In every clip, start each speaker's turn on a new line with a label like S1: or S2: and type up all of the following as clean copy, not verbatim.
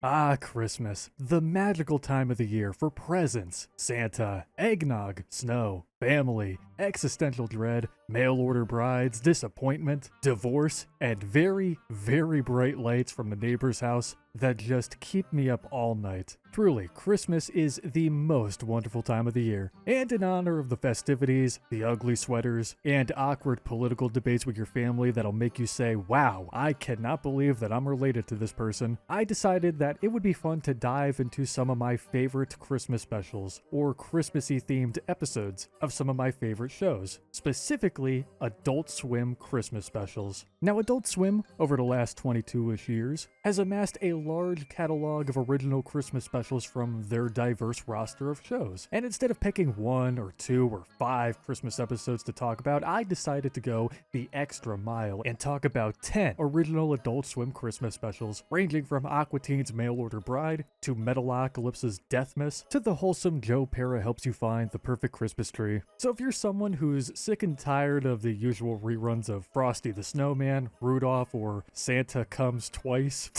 S1: Ah, Christmas, the magical time of the year for presents, Santa, eggnog, snow, family, existential dread, mail-order brides, disappointment, divorce, and very, very bright lights from the neighbor's house that just keep me up all night. Truly, Christmas is the most wonderful time of the year. And in honor of the festivities, the ugly sweaters, and awkward political debates with your family that'll make you say, wow, I cannot believe that I'm related to this person, I decided that it would be fun to dive into some of my favorite Christmas specials, or Christmassy themed episodes of some of my favorite shows, specifically Adult Swim Christmas specials. Now, Adult Swim, over the last 22-ish years, has amassed a large catalog of original Christmas specials from their diverse roster of shows. And instead of picking 1 or 2 or 5 Christmas episodes to talk about, I decided to go the extra mile and talk about 10 original Adult Swim Christmas specials, ranging from Aqua Teen's Mail Order Bride, to Metalocalypse's Dethmas, to the wholesome Joe Pera helps you find the perfect Christmas tree. So if you're someone who's sick and tired of the usual reruns of Frosty the Snowman, Rudolph, or Santa Comes Twice,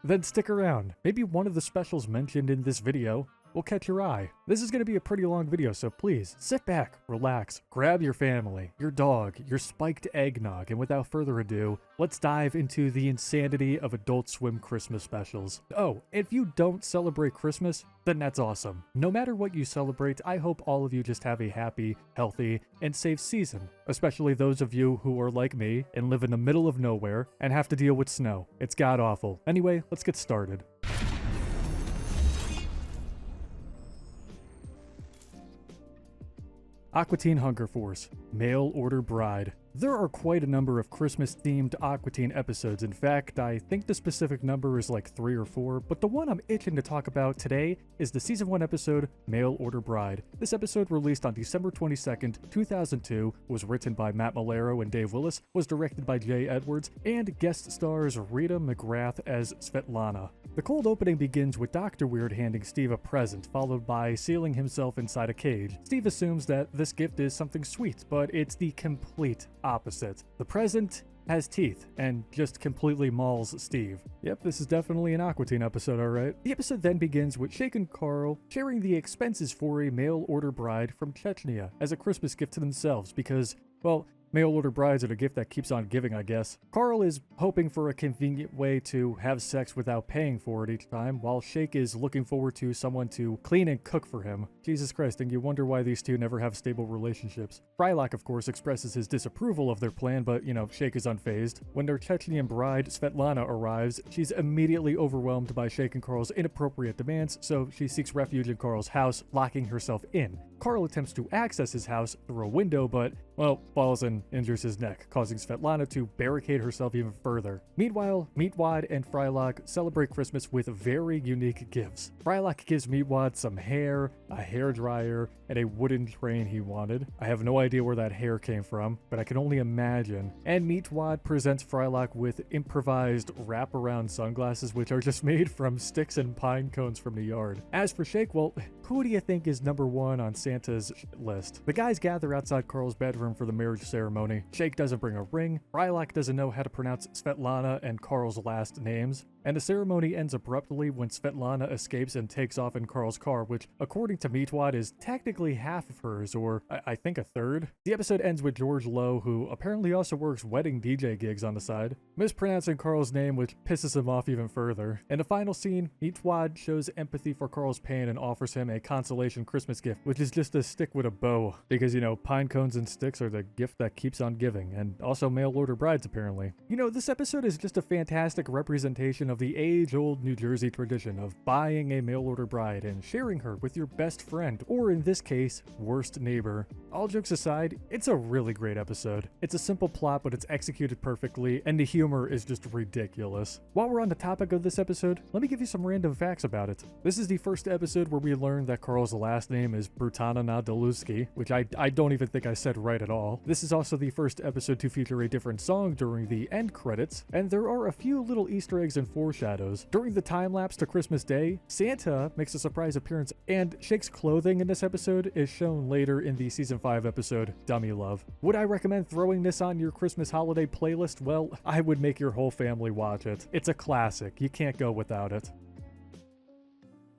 S1: then stick around. Maybe one of the specials mentioned in this video will catch your eye. This is going to be a pretty long video, so please sit back, relax, grab your family, your dog, your spiked eggnog, and without further ado, let's dive into the insanity of Adult Swim Christmas specials. Oh, if you don't celebrate Christmas, then that's awesome. No matter what you celebrate, I hope all of you just have a happy, healthy, and safe season, especially those of you who are like me and live in the middle of nowhere and have to deal with snow. It's god-awful. Anyway, let's get started. Aqua Teen Hunger Force, Mail Order Bride. There are quite a number of Christmas-themed Aqua Teen episodes. In fact, I think the specific number is like 3 or 4, but the one I'm itching to talk about today is the Season 1 episode, Mail Order Bride. This episode, released on December 22nd, 2002, was written by Matt Malero and Dave Willis, was directed by Jay Edwards, and guest stars Rita McGrath as Svetlana. The cold opening begins with Dr. Weird handing Steve a present, followed by sealing himself inside a cage. Steve assumes that this gift is something sweet, but it's the complete opposite. The present has teeth and just completely mauls Steve. Yep, this is definitely an Aqua Teen episode, alright. The episode then begins with Shake and Carl sharing the expenses for a mail order bride from Chechnya as a Christmas gift to themselves because, well, mail order brides are the gift that keeps on giving, I guess. Carl is hoping for a convenient way to have sex without paying for it each time, while Shake is looking forward to someone to clean and cook for him. Jesus Christ, and you wonder why these two never have stable relationships. Frylock, of course, expresses his disapproval of their plan, but, you know, Shake is unfazed. When their Chechnyan bride, Svetlana, arrives, she's immediately overwhelmed by Shake and Carl's inappropriate demands, so she seeks refuge in Carl's house, locking herself in. Carl attempts to access his house through a window, but, well, falls and injures his neck, causing Svetlana to barricade herself even further. Meanwhile, Meatwad and Frylock celebrate Christmas with very unique gifts. Frylock gives Meatwad some hair, a hairdryer, and a wooden train he wanted. I have no idea where that hair came from, but I can only imagine. And Meatwad presents Frylock with improvised wraparound sunglasses, which are just made from sticks and pine cones from the yard. As for Shake, well, who do you think is number 1 on Santa's list? The guys gather outside Carl's bedroom for the marriage ceremony. Shake doesn't bring a ring, Frylock doesn't know how to pronounce Svetlana and Carl's last names, and the ceremony ends abruptly when Svetlana escapes and takes off in Carl's car, which, according to Meatwad, is technically half of hers, or I think a third. The episode ends with George Lowe, who apparently also works wedding DJ gigs on the side, mispronouncing Carl's name, which pisses him off even further. In the final scene, Meatwad shows empathy for Carl's pain and offers him a consolation Christmas gift, which is just a stick with a bow, because, you know, pine cones and sticks are the gift that keeps on giving, and also mail order brides, apparently. You know, this episode is just a fantastic representation of the age-old New Jersey tradition of buying a mail-order bride and sharing her with your best friend, or in this case, worst neighbor. All jokes aside, it's a really great episode. It's a simple plot, but it's executed perfectly, and the humor is just ridiculous. While we're on the topic of this episode, let me give you some random facts about it. This is the first episode where we learn that Carl's last name is Brutana Nadoluski, which I don't even think I said right at all. This is also the first episode to feature a different song during the end credits, and there are a few little Easter eggs and foreshadows. During the time-lapse to Christmas Day, Santa makes a surprise appearance, and Shake's clothing in this episode is shown later in the Season 5 episode, Dummy Love. Would I recommend throwing this on your Christmas holiday playlist? Well, I would make your whole family watch it. It's a classic. You can't go without it.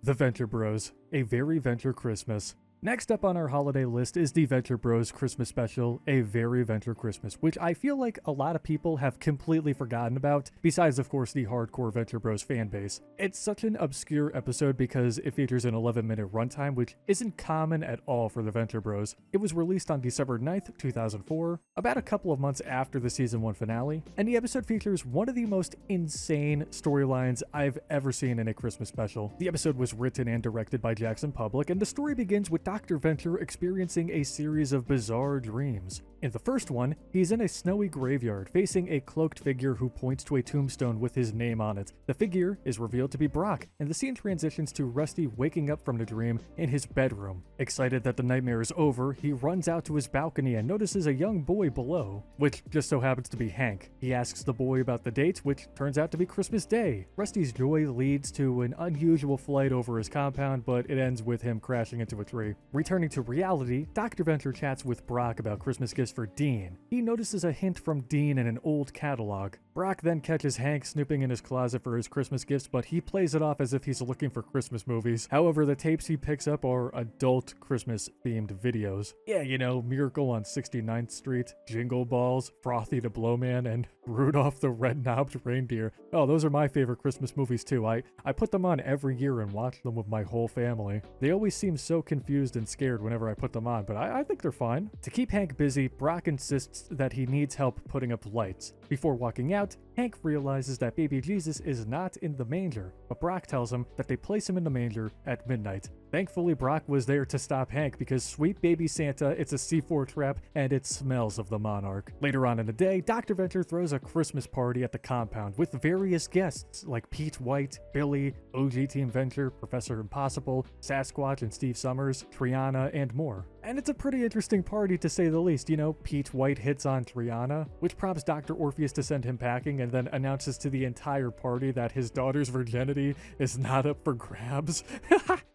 S1: The Venture Bros, A Very Venture Christmas. Next up on our holiday list is the Venture Bros Christmas special, A Very Venture Christmas, which I feel like a lot of people have completely forgotten about, besides of course the hardcore Venture Bros fan base. It's such an obscure episode because it features an 11-minute runtime, which isn't common at all for the Venture Bros. It was released on December 9th, 2004, about a couple of months after the season 1 finale, and the episode features one of the most insane storylines I've ever seen in a Christmas special. The episode was written and directed by Jackson Public, and the story begins with Dr. Venture experiencing a series of bizarre dreams. In the first one, he's in a snowy graveyard facing a cloaked figure who points to a tombstone with his name on it. The figure is revealed to be Brock, and the scene transitions to Rusty waking up from the dream in his bedroom. Excited that the nightmare is over, he runs out to his balcony and notices a young boy below, which just so happens to be Hank. He asks the boy about the date, which turns out to be Christmas Day. Rusty's joy leads to an unusual flight over his compound, but it ends with him crashing into a tree. Returning to reality, Dr. Venture chats with Brock about Christmas gifts for Dean. He notices a hint from Dean in an old catalog. Brock then catches Hank snooping in his closet for his Christmas gifts, but he plays it off as if he's looking for Christmas movies. However, the tapes he picks up are adult Christmas-themed videos. Yeah, you know, Miracle on 69th Street, Jingle Balls, Frothy the Blowman, and Rudolph the Red-Knobbed Reindeer. Oh, those are my favorite Christmas movies too. I put them on every year and watch them with my whole family. They always seem so confused and scared whenever I put them on, but I think they're fine. To keep Hank busy, Brock insists that he needs help putting up lights. Before walking out, Hank realizes that baby Jesus is not in the manger, but Brock tells him that they place him in the manger at midnight. Thankfully, Brock was there to stop Hank because sweet baby Santa, it's a C4 trap and it smells of the monarch. Later on in the day, Dr. Venture throws a Christmas party at the compound with various guests like Pete White, Billy, OG Team Venture, Professor Impossible, Sasquatch and Steve Summers, Triana, and more. And it's a pretty interesting party to say the least. You know, Pete White hits on Triana, which prompts Dr. Orpheus to send him packing and then announces to the entire party that his daughter's virginity is not up for grabs.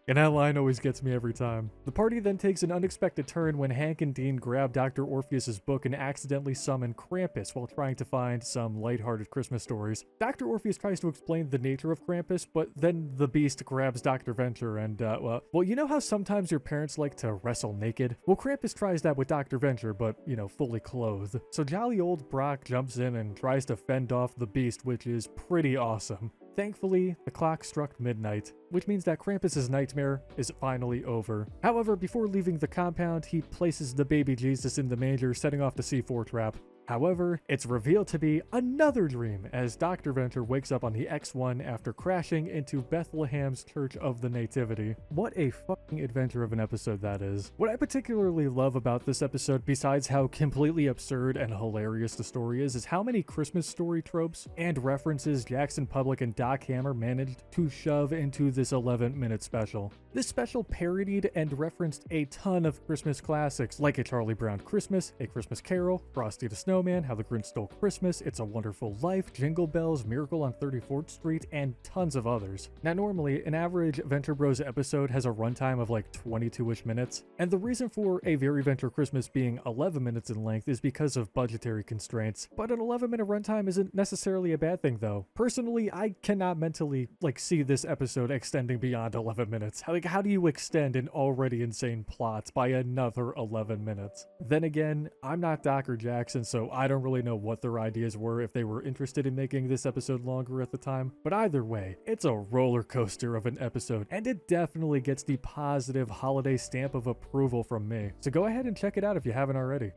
S1: And that line always gets me every time. The party then takes an unexpected turn when Hank and Dean grab Dr. Orpheus's book and accidentally summon Krampus while trying to find some lighthearted Christmas stories. Dr. Orpheus tries to explain the nature of Krampus, but then the beast grabs Dr. Venture and, well, you know how sometimes your parents like to wrestle naked? Well, Krampus tries that with Dr. Venture, but, you know, fully clothed. So jolly old Brock jumps in and tries to fend off the beast, which is pretty awesome. Thankfully, the clock struck midnight, which means that Krampus's nightmare is finally over. However, before leaving the compound, he places the baby Jesus in the manger, setting off the C4 trap. However, it's revealed to be another dream as Dr. Venture wakes up on the X1 after crashing into Bethlehem's Church of the Nativity. What a fucking adventure of an episode that is. What I particularly love about this episode, besides how completely absurd and hilarious the story is how many Christmas story tropes and references Jackson Public and Doc Hammer managed to shove into this 11-minute special. This special parodied and referenced a ton of Christmas classics like A Charlie Brown Christmas, A Christmas Carol, Frosty the Snowman, How the Grinch Stole Christmas, It's a Wonderful Life, Jingle Bells, Miracle on 34th Street, and tons of others. Now normally, an average Venture Bros episode has a runtime of like 22-ish minutes, and the reason for A Very Venture Christmas being 11 minutes in length is because of budgetary constraints. But an 11-minute runtime isn't necessarily a bad thing though. Personally, I cannot mentally see this episode extending beyond 11 minutes. How do you extend an already insane plot by another 11 minutes? Then again, I'm not Dr. Jackson, so I don't really know what their ideas were if they were interested in making this episode longer at the time. But either way, it's a roller coaster of an episode, and it definitely gets the positive holiday stamp of approval from me. So go ahead and check it out if you haven't already.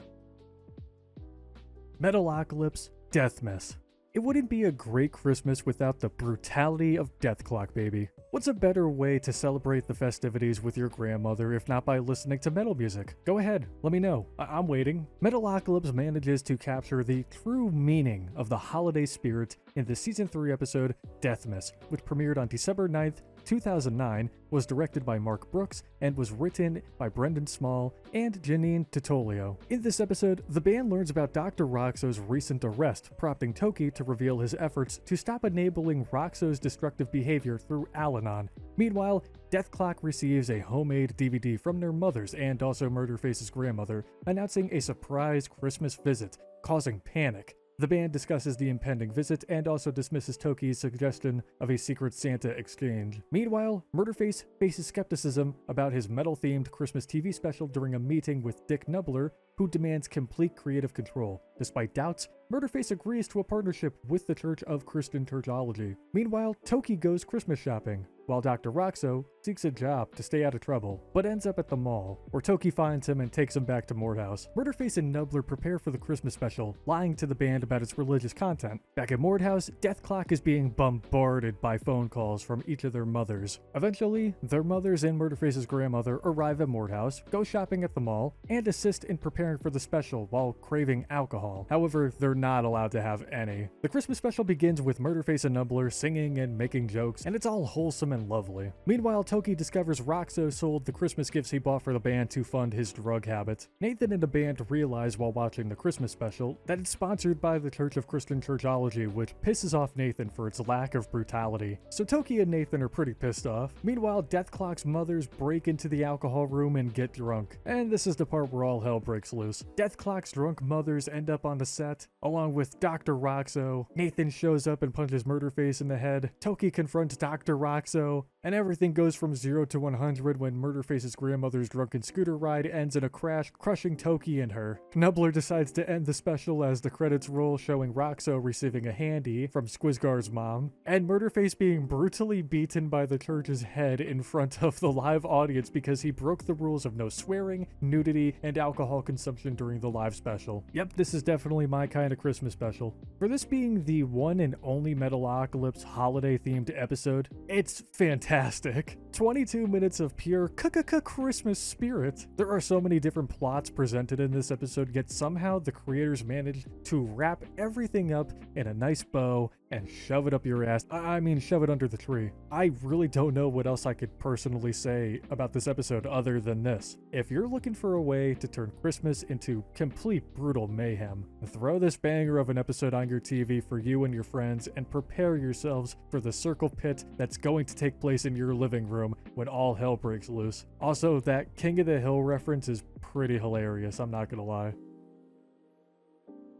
S1: Metalocalypse, Dethmas. It wouldn't be a great Christmas without the brutality of Death Clock, baby. What's a better way to celebrate the festivities with your grandmother if not by listening to metal music? Go ahead, let me know. I'm waiting. Metalocalypse manages to capture the true meaning of the holiday spirit in the Season 3 episode Dethmas, which premiered on December 9th, 2009, was directed by Mark Brooks, and was written by Brendan Small and Janine Titolio. In this episode, the band learns about Dr. Roxo's recent arrest, prompting Toki to reveal his efforts to stop enabling Roxo's destructive behavior through Al-Anon. Meanwhile, Death Clock receives a homemade DVD from their mothers and also Murderface's grandmother, announcing a surprise Christmas visit, causing panic. The band discusses the impending visit and also dismisses Toki's suggestion of a secret Santa exchange. Meanwhile, Murderface faces skepticism about his metal-themed Christmas TV special during a meeting with Dick Nubler, who demands complete creative control. Despite doubts, Murderface agrees to a partnership with the Church of Christian Churchology. Meanwhile, Toki goes Christmas shopping, while Dr. Roxo seeks a job to stay out of trouble, but ends up at the mall, where Toki finds him and takes him back to Mordhouse. Murderface and Nubler prepare for the Christmas special, lying to the band about its religious content. Back at Mordhouse, Deathclock is being bombarded by phone calls from each of their mothers. Eventually, their mothers and Murderface's grandmother arrive at Mordhouse, go shopping at the mall, and assist in preparing for the special while craving alcohol. However, they're not allowed to have any. The Christmas special begins with Murderface and Nubler singing and making jokes, and it's all wholesome and lovely. Meanwhile, Toki discovers Roxo sold the Christmas gifts he bought for the band to fund his drug habit. Nathan and the band realize while watching the Christmas special that it's sponsored by the Church of Christian Churchology, which pisses off Nathan for its lack of brutality. So Toki and Nathan are pretty pissed off. Meanwhile, Deathclock's mothers break into the alcohol room and get drunk. And this is the part where all hell breaks loose. Deathclock's drunk mothers end up on the set, along with Dr. Roxo. Nathan shows up and punches Murderface in the head. Toki confronts Dr. Roxo, and everything goes from 0 to 100 when Murderface's grandmother's drunken scooter ride ends in a crash, crushing Toki and her. Nubler decides to end the special as the credits roll, showing Roxo receiving a handy from Squizgar's mom, and Murderface being brutally beaten by the church's head in front of the live audience because he broke the rules of no swearing, nudity, and alcohol consumption during the live special. Yep, this is definitely my kind of Christmas special. For this being the one and only Metalocalypse holiday-themed episode, it's fantastic. 22 minutes of pure Christmas spirit. There are so many different plots presented in this episode, yet somehow the creators managed to wrap everything up in a nice bow and shove it up your ass. I mean, shove it under the tree. I really don't know what else I could personally say about this episode other than this. If you're looking for a way to turn Christmas into complete brutal mayhem, throw this banger of an episode on your TV for you and your friends and prepare yourselves for the circle pit that's going to take place in your living room when all hell breaks loose. Also, that King of the Hill reference is pretty hilarious, I'm not gonna lie.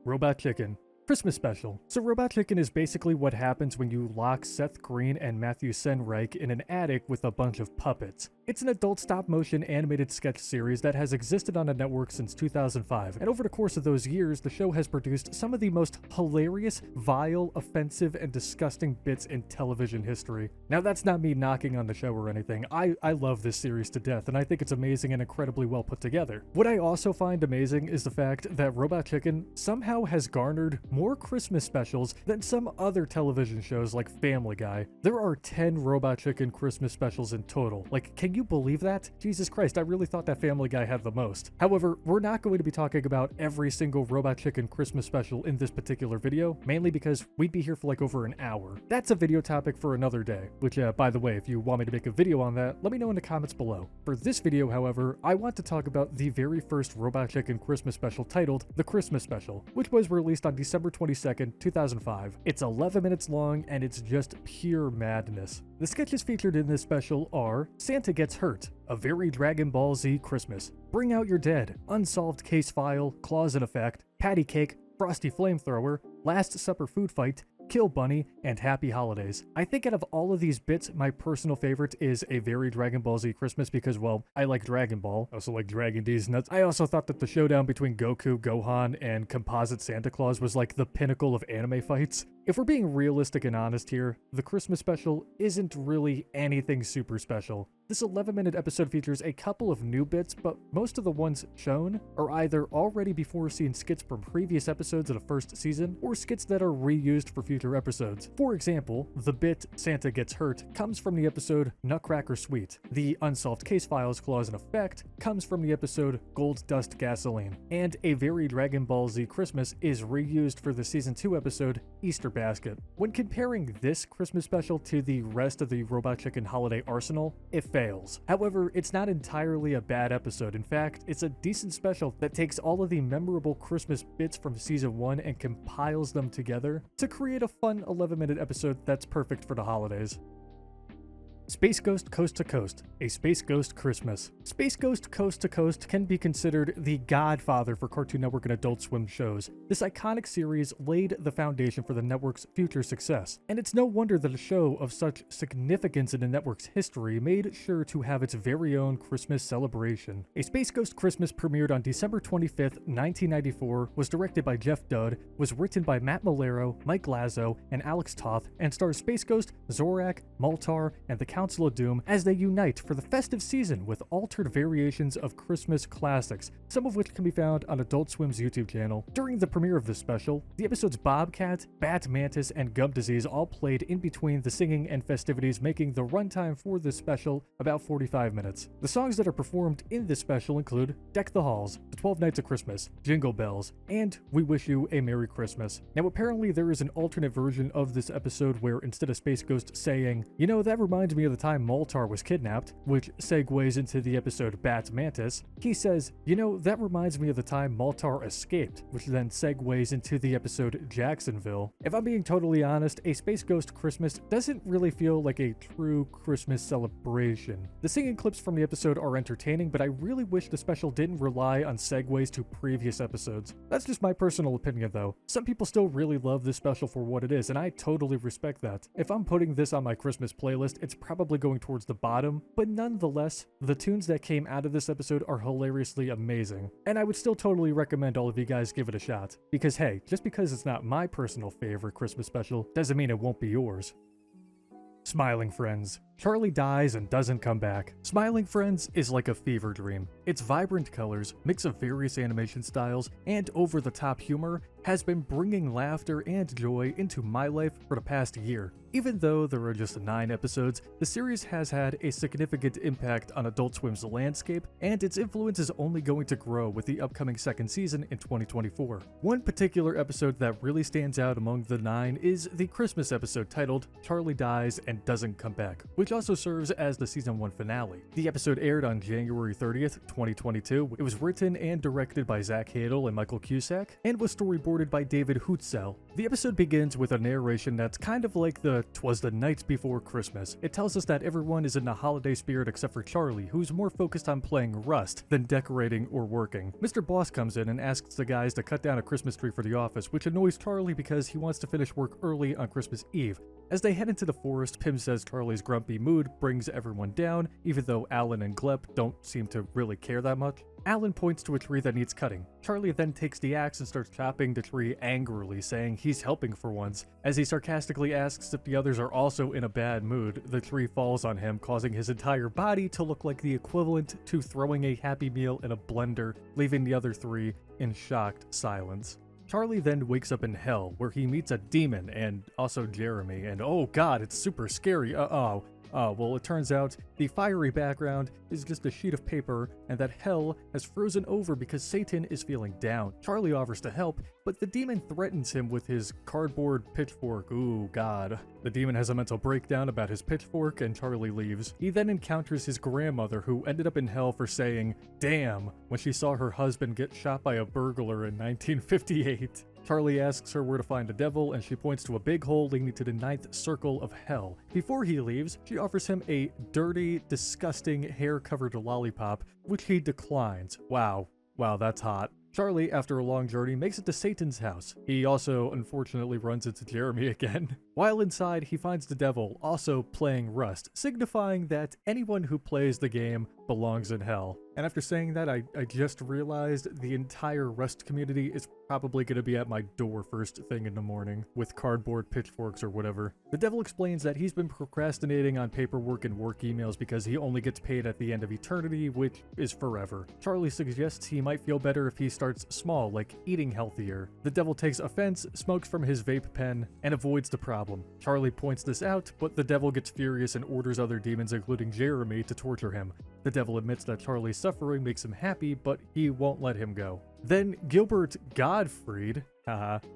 S1: Robot Chicken. Christmas special. So Robot Chicken is basically what happens when you lock Seth Green and Matthew Senreich in an attic with a bunch of puppets. It's an adult stop-motion animated sketch series that has existed on the network since 2005, and over the course of those years, the show has produced some of the most hilarious, vile, offensive, and disgusting bits in television history. Now, that's not me knocking on the show or anything. I love this series to death, and I think it's amazing and incredibly well put together. What I also find amazing is the fact that Robot Chicken somehow has garnered more Christmas specials than some other television shows like Family Guy. There are 10 Robot Chicken Christmas specials in total. Like, can you believe that? Jesus Christ, I really thought that Family Guy had the most. However, we're not going to be talking about every single Robot Chicken Christmas special in this particular video, mainly because we'd be here for like over an hour. That's a video topic for another day, which, by the way, if you want me to make a video on that, let me know in the comments below. For this video, however, I want to talk about the very first Robot Chicken Christmas special titled The Christmas Special, which was released on December 22nd, 2005. It's 11 minutes long, and it's just pure madness. The sketches featured in this special are Santa Gets Hurt, A Very Dragon Ball Z Christmas, Bring Out Your Dead, Unsolved Case File, Claws in Effect, Patty Cake, Frosty Flamethrower, Last Supper Food Fight, Kill Bunny, and Happy Holidays. I think out of all of these bits, my personal favorite is A Very Dragon Ball Z Christmas because, well, I like Dragon Ball. I also like Dragon D's nuts. I also thought that the showdown between Goku, Gohan, and Composite Santa Claus was like the pinnacle of anime fights. If we're being realistic and honest here, the Christmas special isn't really anything super special. This 11-minute episode features a couple of new bits, but most of the ones shown are either already before-seen skits from previous episodes of the first season, or skits that are reused for future episodes. For example, the bit Santa Gets Hurt comes from the episode Nutcracker Suite. The Unsolved Case Files Clause in Effect comes from the episode Gold Dust Gasoline. And A Very Dragon Ball Z Christmas is reused for the Season 2 episode Easter Basket. When comparing this Christmas special to the rest of the Robot Chicken holiday arsenal, it fails. However, it's not entirely a bad episode. In fact, it's a decent special that takes all of the memorable Christmas bits from Season 1 and compiles them together to create a fun 11-minute episode that's perfect for the holidays. Space Ghost Coast to Coast, A Space Ghost Christmas. Space Ghost Coast to Coast can be considered the godfather for Cartoon Network and Adult Swim shows. This iconic series laid the foundation for the network's future success, and it's no wonder that a show of such significance in the network's history made sure to have its very own Christmas celebration. A Space Ghost Christmas premiered on December 25th, 1994, was directed by Jeff Dudd, was written by Matt Malero, Mike Lazo, and Alex Toth, and stars Space Ghost, Zorak, Moltar, and the Council of Doom as they unite for the festive season with altered variations of Christmas classics, some of which can be found on Adult Swim's YouTube channel. During the premiere of this special, the episodes Bobcat, Bat Mantis, and Gum Disease all played in between the singing and festivities, making the runtime for this special about 45 minutes. The songs that are performed in this special include Deck the Halls, The 12 Nights of Christmas, Jingle Bells, and We Wish You a Merry Christmas. Now apparently there is an alternate version of this episode where instead of Space Ghost saying, "You know, that reminds me of the time Moltar was kidnapped," which segues into the episode Bat Mantis, he says, "You know, that reminds me of the time Moltar escaped," which then segues into the episode Jacksonville. If I'm being totally honest, A Space Ghost Christmas doesn't really feel like a true Christmas celebration. The singing clips from the episode are entertaining, but I really wish the special didn't rely on segues to previous episodes. That's just my personal opinion though. Some people still really love this special for what it is, and I totally respect that. If I'm putting this on my Christmas playlist, it's probably going towards the bottom, but nonetheless, the tunes that came out of this episode are hilariously amazing, and I would still totally recommend all of you guys give it a shot. Because hey, just because it's not my personal favorite Christmas special doesn't mean it won't be yours. Smiling Friends. Charlie dies and doesn't come back. Smiling Friends is like a fever dream. Its vibrant colors, mix of various animation styles, and over-the-top humor has been bringing laughter and joy into my life for the past year. Even though there are just 9 episodes, the series has had a significant impact on Adult Swim's landscape, and its influence is only going to grow with the upcoming second season in 2024. One particular episode that really stands out among the 9 is the Christmas episode titled Charlie Dies and Doesn't Come Back, which also serves as the season 1 finale. The episode aired on January 30th, 2022. It was written and directed by Zach Hadel and Michael Cusack, and was storyboarded by David Hutzel. The episode begins with a narration that's kind of like the "'Twas the Night Before Christmas." It tells us that everyone is in the holiday spirit except for Charlie, who's more focused on playing Rust than decorating or working. Mr. Boss comes in and asks the guys to cut down a Christmas tree for the office, which annoys Charlie because he wants to finish work early on Christmas Eve. As they head into the forest, Pim says Charlie's grumpy mood brings everyone down, even though Alan and Glep don't seem to really care that much. Alan points to a tree that needs cutting. Charlie then takes the axe and starts chopping the tree angrily, saying he's helping for once. As he sarcastically asks if the others are also in a bad mood, the tree falls on him, causing his entire body to look like the equivalent to throwing a Happy Meal in a blender, leaving the other 3 in shocked silence. Charlie then wakes up in hell, where he meets a demon and also Jeremy, and oh god, it's super scary. Well, it turns out the fiery background is just a sheet of paper, and that hell has frozen over because Satan is feeling down. Charlie offers to help, but the demon threatens him with his cardboard pitchfork. Ooh, God. The demon has a mental breakdown about his pitchfork, and Charlie leaves. He then encounters his grandmother, who ended up in hell for saying, "damn," when she saw her husband get shot by a burglar in 1958. Charlie asks her where to find the devil, and she points to a big hole leading to the 9th circle of hell. Before he leaves, she offers him a dirty, disgusting, hair-covered lollipop, which he declines. Wow, that's hot. Charlie, after a long journey, makes it to Satan's house. He also, unfortunately, runs into Jeremy again. While inside, he finds the devil, also playing Rust, signifying that anyone who plays the game belongs in hell. And after saying that, I just realized the entire Rust community is probably going to be at my door first thing in the morning, with cardboard pitchforks or whatever. The devil explains that he's been procrastinating on paperwork and work emails because he only gets paid at the end of eternity, which is forever. Charlie suggests he might feel better if he starts small, like eating healthier. The devil takes offense, smokes from his vape pen, and avoids the problem. Charlie points this out, but the devil gets furious and orders other demons, including Jeremy, to torture him. The devil admits that Charlie's suffering makes him happy, but he won't let him go. Then Gilbert Gottfried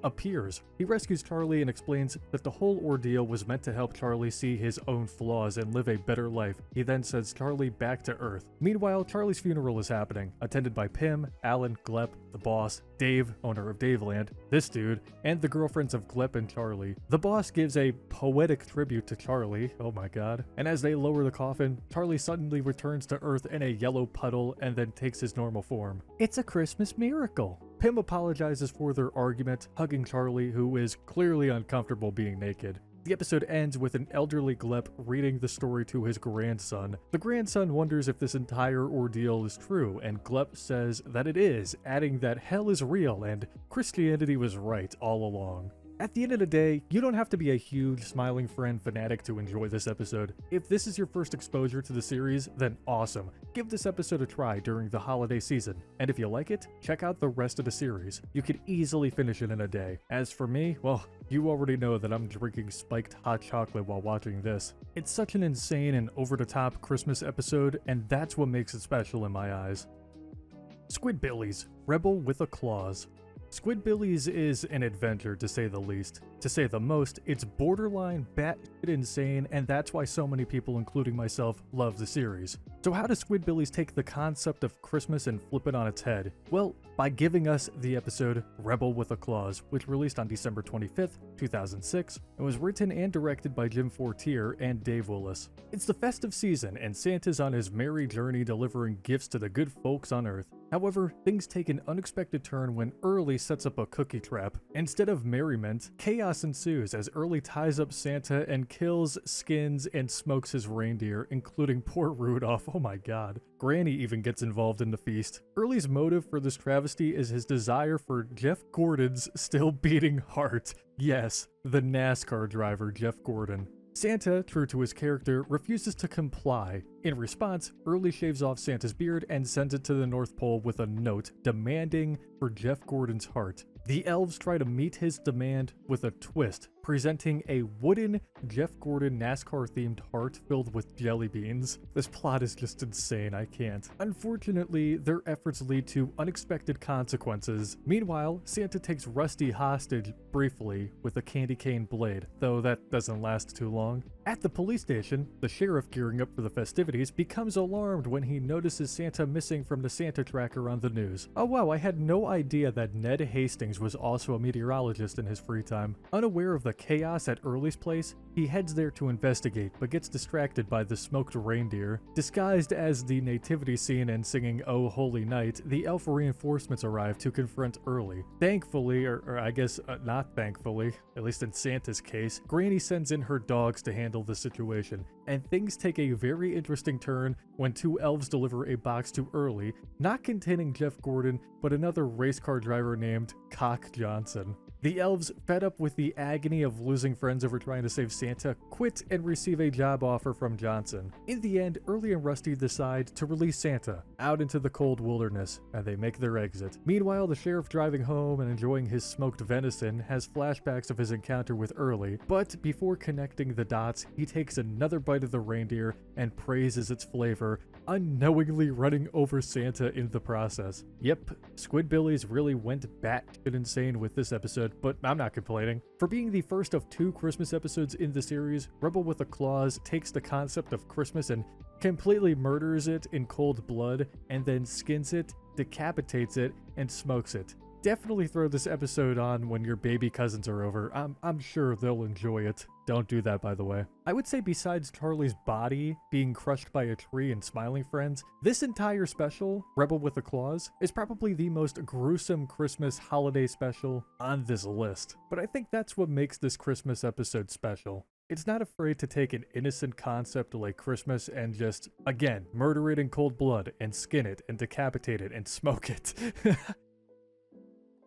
S1: appears. He rescues Charlie and explains that the whole ordeal was meant to help Charlie see his own flaws and live a better life. He then sends Charlie back to Earth. Meanwhile, Charlie's funeral is happening, attended by Pim, Alan, Glep, the boss, Dave, owner of Daveland, this dude, and the girlfriends of Glep and Charlie. The boss gives a poetic tribute to Charlie, oh my god, and as they lower the coffin, Charlie suddenly returns to Earth in a yellow puddle and then takes his normal form. It's a Christmas miracle. Pim apologizes for their argument, hugging Charlie, who is clearly uncomfortable being naked. The episode ends with an elderly Glep reading the story to his grandson. The grandson wonders if this entire ordeal is true, and Glep says that it is, adding that hell is real and Christianity was right all along. At the end of the day, you don't have to be a huge Smiling Friend fanatic to enjoy this episode. If this is your first exposure to the series, then awesome. Give this episode a try during the holiday season, and if you like it, check out the rest of the series. You could easily finish it in a day. As for me, well, you already know that I'm drinking spiked hot chocolate while watching this. It's such an insane and over-the-top Christmas episode, and that's what makes it special in my eyes. Squidbillies, Rebel with a Clause. Squidbillies is an adventure, to say the least. To say the most, it's borderline batshit insane, and that's why so many people, including myself, love the series. So how does Squidbillies take the concept of Christmas and flip it on its head? Well, by giving us the episode Rebel with a Clause, which released on December 25th, 2006, and was written and directed by Jim Fortier and Dave Willis. It's the festive season, and Santa's on his merry journey delivering gifts to the good folks on Earth. However, things take an unexpected turn when Early sets up a cookie trap. Instead of merriment, chaos ensues as Early ties up Santa and kills, skins, and smokes his reindeer, including poor Rudolph, oh my god. Granny even gets involved in the feast. Early's motive for this travesty is his desire for Jeff Gordon's still beating heart. Yes, the NASCAR driver Jeff Gordon. Santa, true to his character, refuses to comply. In response, Early shaves off Santa's beard and sends it to the North Pole with a note demanding for Jeff Gordon's heart. The elves try to meet his demand with a twist, presenting a wooden Jeff Gordon NASCAR-themed heart filled with jelly beans. This plot is just insane, I can't. Unfortunately, their efforts lead to unexpected consequences. Meanwhile, Santa takes Rusty hostage briefly with a candy cane blade, though that doesn't last too long. At the police station, the sheriff, gearing up for the festivities, becomes alarmed when he notices Santa missing from the Santa tracker on the news. Oh wow, I had no idea that Ned Hastings was also a meteorologist in his free time. Unaware of the chaos at Early's place, he heads there to investigate, but gets distracted by the smoked reindeer. Disguised as the nativity scene and singing "Oh Holy Night," the elf reinforcements arrive to confront Early. Thankfully, or I guess not thankfully, at least in Santa's case, Granny sends in her dogs to handle the situation, and things take a very interesting turn when two elves deliver a box to Early, not containing Jeff Gordon, but another race car driver named Cock Johnson. The elves, fed up with the agony of losing friends over trying to save Santa, quit and receive a job offer from Johnson. In the end, Early and Rusty decide to release Santa out into the cold wilderness, and they make their exit. Meanwhile, the sheriff, driving home and enjoying his smoked venison, has flashbacks of his encounter with Early, but before connecting the dots, he takes another bite of the reindeer and praises its flavor, unknowingly running over Santa in the process. Yep, Squidbillies really went batshit insane with this episode, but I'm not complaining. For being the first of two Christmas episodes in the series, Rebel with a Clause takes the concept of Christmas and completely murders it in cold blood, and then skins it, decapitates it, and smokes it. Definitely throw this episode on when your baby cousins are over. I'm sure they'll enjoy it. Don't do that, by the way. I would say besides Charlie's body being crushed by a tree and Smiling Friends, this entire special, Rebel with a Clause, is probably the most gruesome Christmas holiday special on this list. But I think that's what makes this Christmas episode special. It's not afraid to take an innocent concept like Christmas and just, again, murder it in cold blood and skin it and decapitate it and smoke it.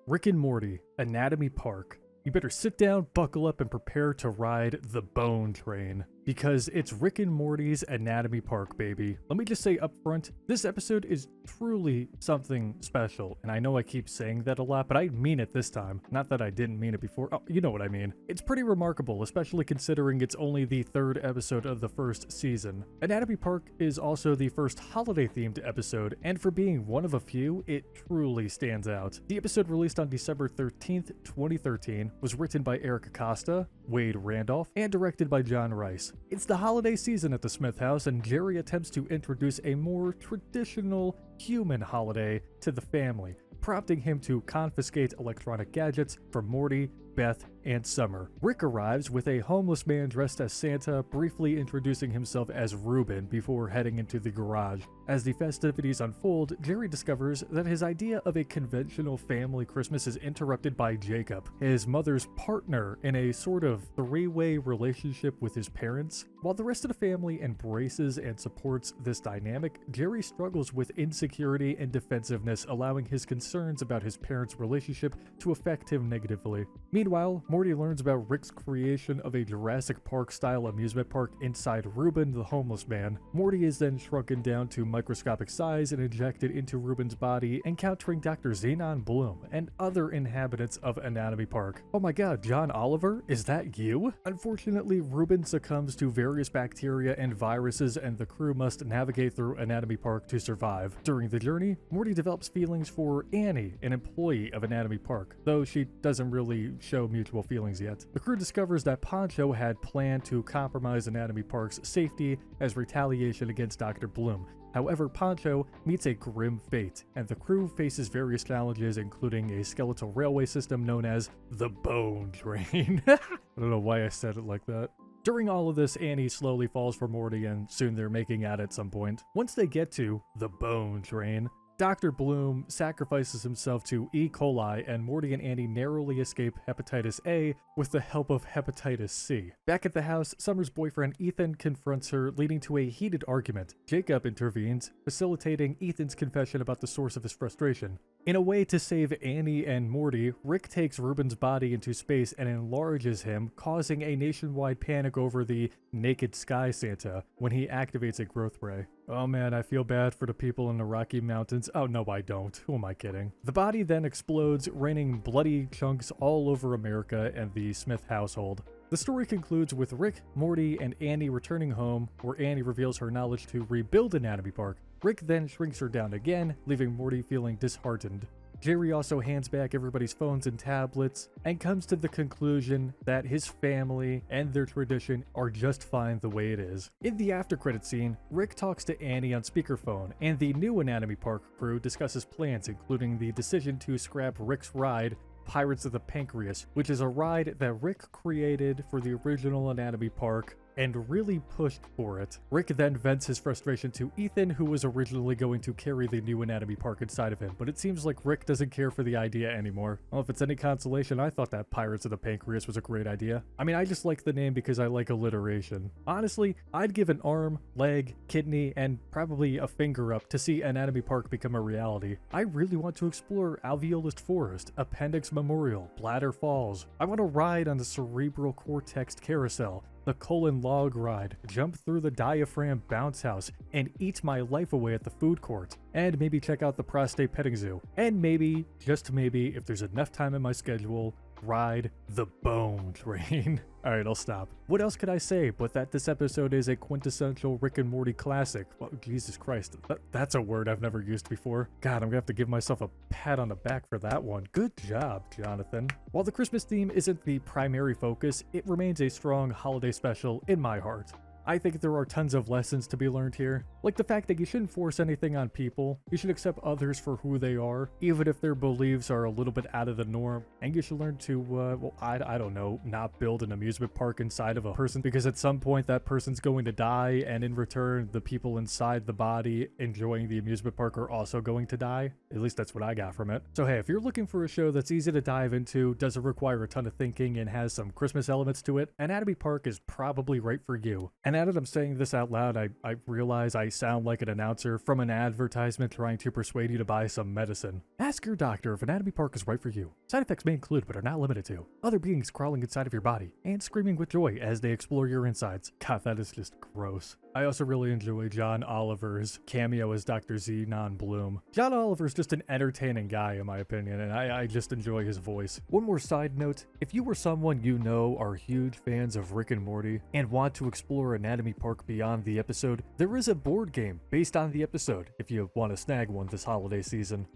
S1: Rick and Morty, Anatomy Park. You better sit down, buckle up, and prepare to ride the bone train. because it's Rick and Morty's Anatomy Park, baby. Let me just say up front, this episode is truly something special, and I know I keep saying that a lot, but I mean it this time. Not that I didn't mean it before. Oh, you know what I mean. It's pretty remarkable, especially considering it's only the third episode of the first season. Anatomy Park is also the first holiday-themed episode, and for being one of a few, it truly stands out. The episode, released on December 13th, 2013, was written by Eric Acosta, Wade Randolph, and directed by John Rice. It's the holiday season at the Smith house, and Jerry attempts to introduce a more traditional human holiday to the family, prompting him to confiscate electronic gadgets from Morty, Beth, and Summer. Rick arrives with a homeless man dressed as Santa, briefly introducing himself as Ruben before heading into the garage. As the festivities unfold, Jerry discovers that his idea of a conventional family Christmas is interrupted by Jacob, his mother's partner in a sort of three-way relationship with his parents. While the rest of the family embraces and supports this dynamic, Jerry struggles with insecurity and defensiveness, allowing his concerns about his parents' relationship to affect him negatively. Meanwhile, Morty learns about Rick's creation of a Jurassic Park-style amusement park inside Ruben the homeless man. Morty is then shrunken down to microscopic size and injected into Ruben's body, encountering Dr. Xenon Bloom and other inhabitants of Anatomy Park. Oh my god, John Oliver? Is that you? Unfortunately, Ruben succumbs to various bacteria and viruses, and the crew must navigate through Anatomy Park to survive. During the journey, Morty develops feelings for Annie, an employee of Anatomy Park, though she doesn't really show mutual feelings yet. The crew discovers that Poncho had planned to compromise Anatomy Park's safety as retaliation against Dr. Bloom. However, Poncho meets a grim fate, and the crew faces various challenges, including a skeletal railway system known as the Bone Train. I don't know why I said it like that. During all of this, Annie slowly falls for Morty, and soon they're making out at some point. Once they get to the Bone Train, Dr. Bloom sacrifices himself to E. coli, and Morty and Annie narrowly escape hepatitis A with the help of hepatitis C. Back at the house, Summer's boyfriend Ethan confronts her, leading to a heated argument. Jacob intervenes, facilitating Ethan's confession about the source of his frustration. In a way to save Annie and Morty, Rick takes Ruben's body into space and enlarges him, causing a nationwide panic over the naked sky Santa when he activates a growth ray. Oh man, I feel bad for the people in the Rocky Mountains. Oh no, I don't. Who am I kidding? The body then explodes, raining bloody chunks all over America and the Smith household. The story concludes with Rick, Morty, and Annie returning home, where Annie reveals her knowledge to rebuild Anatomy Park. Rick then shrinks her down again, leaving Morty feeling disheartened. Jerry also hands back everybody's phones and tablets, and comes to the conclusion that his family and their tradition are just fine the way it is. In the after-credit scene, Rick talks to Annie on speakerphone, and the new Anatomy Park crew discusses plans, including the decision to scrap Rick's ride, Pirates of the Pancreas, which is a ride that Rick created for the original Anatomy Park and really pushed for it. Rick then vents his frustration to Ethan, who was originally going to carry the new Anatomy Park inside of him, but it seems like Rick doesn't care for the idea anymore. Well, if it's any consolation, I thought that Pirates of the Pancreas was a great idea. I mean, I just like the name because I like alliteration. Honestly, I'd give an arm, leg, kidney, and probably a finger up to see Anatomy Park become a reality. I really want to explore Alveolus Forest, Appendix Memorial, Bladder Falls. I want to ride on the cerebral cortex carousel, the colon log ride, jump through the diaphragm bounce house, and eat my life away at the food court. And maybe check out the prostate petting zoo. And maybe, just maybe, if there's enough time in my schedule, ride the Bone Train. Alright, I'll stop. What else could I say but that this episode is a quintessential Rick and Morty classic? Well, Jesus Christ, that's a word I've never used before. God, I'm gonna have to give myself a pat on the back for that one. Good job, Jonathan. While the Christmas theme isn't the primary focus, it remains a strong holiday special in my heart. I think there are tons of lessons to be learned here, like the fact that you shouldn't force anything on people, you should accept others for who they are, even if their beliefs are a little bit out of the norm, and you should learn to, well, I don't know, not build an amusement park inside of a person, because at some point that person's going to die, and in return, the people inside the body enjoying the amusement park are also going to die. At least that's what I got from it. So hey, if you're looking for a show that's easy to dive into, doesn't require a ton of thinking, and has some Christmas elements to it, Anatomy Park is probably right for you. And now that I'm saying this out loud, I realize I sound like an announcer from an advertisement trying to persuade you to buy some medicine. Ask your doctor if Anatomy Park is right for you. Side effects may include, but are not limited to, other beings crawling inside of your body and screaming with joy as they explore your insides. God, that is just gross. I also really enjoy John Oliver's cameo as Dr. Xenon Bloom. John Oliver's just an entertaining guy in my opinion, and I just enjoy his voice. One more side note, if you or someone you know are huge fans of Rick and Morty and want to explore Anatomy Park beyond the episode, there is a board game based on the episode if you want to snag one this holiday season.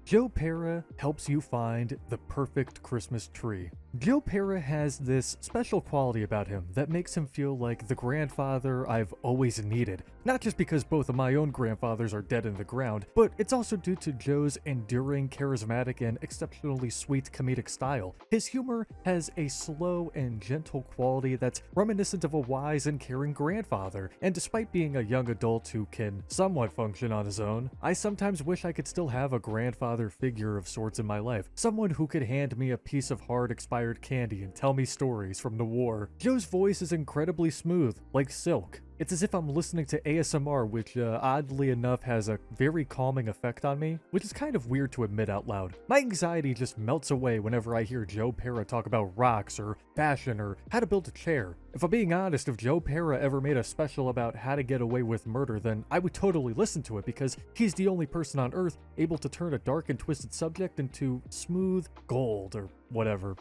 S1: Joe Pera helps you find the perfect Christmas tree. Joe Pera has this special quality about him that makes him feel like the grandfather I've always needed. Not just because both of my own grandfathers are dead in the ground, but it's also due to Joe's enduring, charismatic, and exceptionally sweet comedic style. His humor has a slow and gentle quality that's reminiscent of a wise and caring grandfather, and despite being a young adult who can somewhat function on his own, I sometimes wish I could still have a grandfather figure of sorts in my life. Someone who could hand me a piece of hard expired candy and tell me stories from the war. Joe's voice is incredibly smooth, like silk. It's as if I'm listening to ASMR, which oddly enough has a very calming effect on me, which is kind of weird to admit out loud. My anxiety just melts away whenever I hear Joe Pera talk about rocks or fashion or how to build a chair. If I'm being honest, if Joe Pera ever made a special about how to get away with murder, then I would totally listen to it because he's the only person on Earth able to turn a dark and twisted subject into smooth gold or whatever.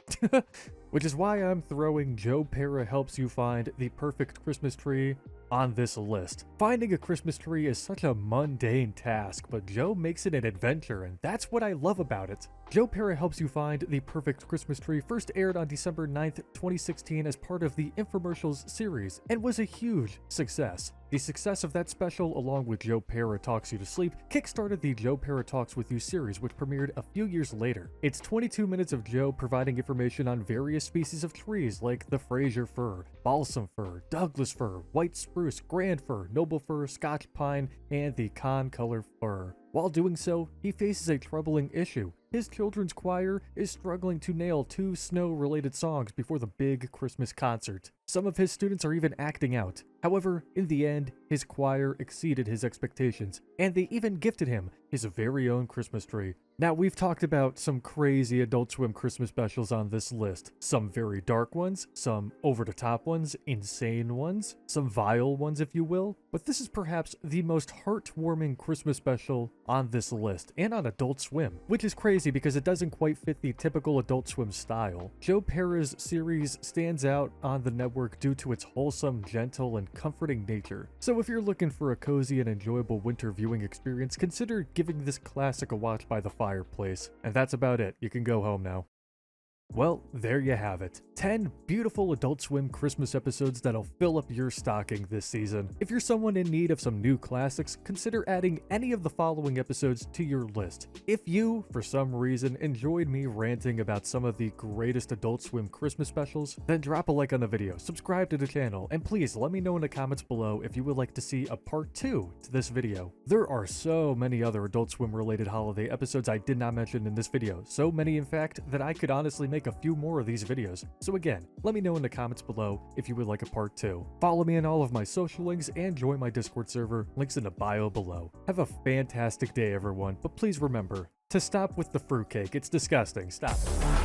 S1: Which is why I'm throwing Joe Pera helps you find the perfect Christmas tree on this list. Finding a Christmas tree is such a mundane task, but Joe makes it an adventure, and that's what I love about it. Joe Pera helps you find the perfect Christmas tree first aired on December 9th, 2016 as part of the infomercials series, and was a huge success. The success of that special, along with Joe Pera Talks You to Sleep, kickstarted the Joe Pera Talks With You series, which premiered a few years later. It's 22 minutes of Joe providing information on various species of trees like the Fraser fir, balsam fir, Douglas fir, white spruce, grand fir, noble fir, Scotch pine, and the concolor fir. While doing so, he faces a troubling issue. His children's choir is struggling to nail 2 snow-related songs before the big Christmas concert. Some of his students are even acting out. However, in the end, his choir exceeded his expectations, and they even gifted him his very own Christmas tree. Now, we've talked about some crazy Adult Swim Christmas specials on this list. Some very dark ones, some over-the-top ones, insane ones, some vile ones if you will, but this is perhaps the most heartwarming Christmas special on this list, and on Adult Swim, which is crazy because it doesn't quite fit the typical Adult Swim style. Joe Pera's series stands out on the network due to its wholesome, gentle, and comforting nature. So if you're looking for a cozy and enjoyable winter viewing experience, consider giving this classic a watch by the fireplace. And that's about it. You can go home now. Well, there you have it. 10 beautiful Adult Swim Christmas episodes that'll fill up your stocking this season. If you're someone in need of some new classics, consider adding any of the following episodes to your list. If you, for some reason, enjoyed me ranting about some of the greatest Adult Swim Christmas specials, then drop a like on the video, subscribe to the channel, and please let me know in the comments below if you would like to see a part 2 to this video. There are so many other Adult Swim related holiday episodes I did not mention in this video, so many in fact that I could honestly make a few more of these videos. So again, let me know in the comments below if you would like a part 2. Follow me on all of my social links and join my Discord server, links in the bio below. Have a fantastic day everyone, but please remember to stop with the fruitcake. It's disgusting. Stop it.